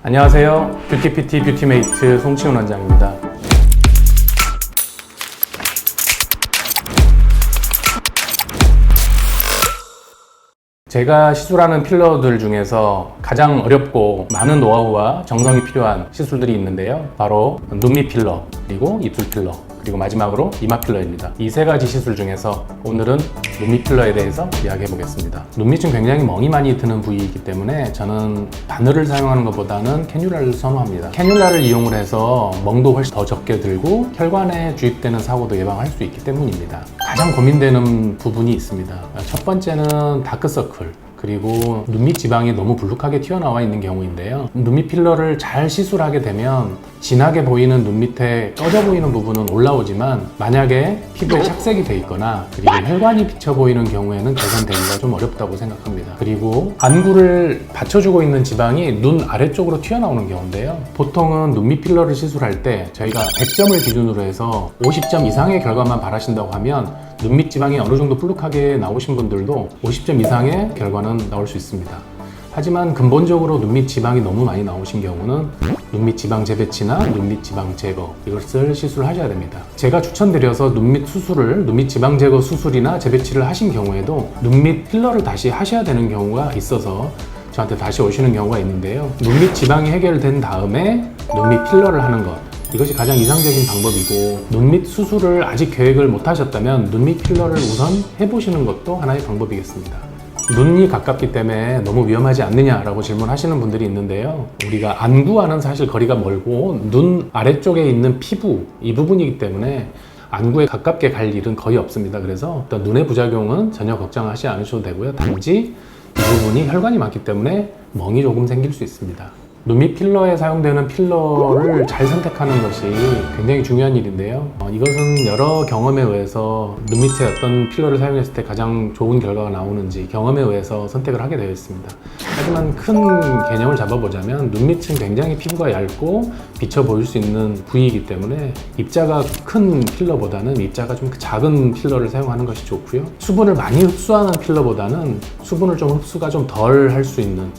안녕하세요. 뷰티PT 뷰티메이트 송치훈 원장입니다. 제가 시술하는 필러들 중에서 가장 어렵고 많은 노하우와 정성이 필요한 시술들이 있는데요. 바로 눈밑 필러, 그리고 입술 필러, 그리고 마지막으로 이마 필러입니다. 이 세 가지 시술 중에서 오늘은 눈밑 필러에 대해서 이야기해 보겠습니다. 눈밑은 굉장히 멍이 많이 드는 부위이기 때문에 저는 바늘을 사용하는 것보다는 캐뉼라를 선호합니다. 캐뉼라를 이용을 해서 멍도 훨씬 더 적게 들고 혈관에 주입되는 사고도 예방할 수 있기 때문입니다. 가장 고민되는 부분이 있습니다. 첫 번째는 다크서클, 그리고 눈밑 지방이 너무 불룩하게 튀어나와 있는 경우인데요. 눈밑 필러를 잘 시술하게 되면 진하게 보이는 눈밑에 꺼져 보이는 부분은 올라오지만 만약에 피부에 착색이 돼 있거나 그리고 혈관이 비쳐 보이는 경우에는 개선되기가 좀 어렵다고 생각합니다. 그리고 안구를 받쳐주고 있는 지방이 눈 아래쪽으로 튀어나오는 경우인데요. 보통은 눈밑 필러를 시술할 때 저희가 100점을 기준으로 해서 50점 이상의 결과만 바라신다고 하면 눈밑 지방이 어느 정도 불룩하게 나오신 분들도 50점 이상의 결과는 나올 수 있습니다. 하지만 근본적으로 눈밑 지방이 너무 많이 나오신 경우는 눈밑 지방 재배치나 눈밑 지방 제거, 이것을 시술하셔야 됩니다. 제가 추천드려서 눈밑 지방 제거 수술이나 재배치를 하신 경우에도 눈밑 필러를 다시 하셔야 되는 경우가 있어서 저한테 다시 오시는 경우가 있는데요. 눈밑 지방이 해결된 다음에 눈밑 필러를 하는 것, 이것이 가장 이상적인 방법이고, 눈밑 수술을 아직 계획을 못 하셨다면 눈밑 필러를 우선 해보시는 것도 하나의 방법이겠습니다. 눈이 가깝기 때문에 너무 위험하지 않느냐라고 질문하시는 분들이 있는데요. 우리가 안구와는 사실 거리가 멀고 눈 아래쪽에 있는 피부, 이 부분이기 때문에 안구에 가깝게 갈 일은 거의 없습니다. 그래서 일단 눈의 부작용은 전혀 걱정하지 않으셔도 되고요. 단지 이 부분이 혈관이 많기 때문에 멍이 조금 생길 수 있습니다. 눈밑 필러에 사용되는 필러를 잘 선택하는 것이 굉장히 중요한 일인데요. 이것은 여러 경험에 의해서 눈밑에 어떤 필러를 사용했을 때 가장 좋은 결과가 나오는지 경험에 의해서 선택을 하게 되어 있습니다. 하지만 큰 개념을 잡아보자면 눈밑은 굉장히 피부가 얇고 비쳐 보일 수 있는 부위이기 때문에 입자가 큰 필러보다는 입자가 좀 작은 필러를 사용하는 것이 좋고요. 수분을 많이 흡수하는 필러보다는 수분을 좀 흡수가 좀 덜 할 수 있는,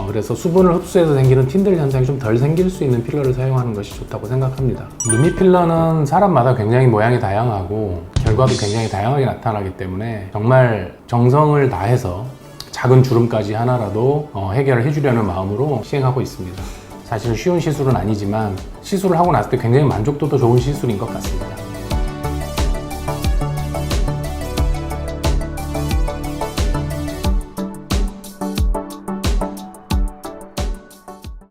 그래서 수분을 흡수해서 생기는 틴들 현상이 좀 덜 생길 수 있는 필러를 사용하는 것이 좋다고 생각합니다. 눈밑 필러는 사람마다 굉장히 모양이 다양하고 결과도 굉장히 다양하게 나타나기 때문에 정말 정성을 다해서 작은 주름까지 하나라도 해결을 해주려는 마음으로 시행하고 있습니다. 사실 쉬운 시술은 아니지만 시술을 하고 났을 때 굉장히 만족도도 좋은 시술인 것 같습니다.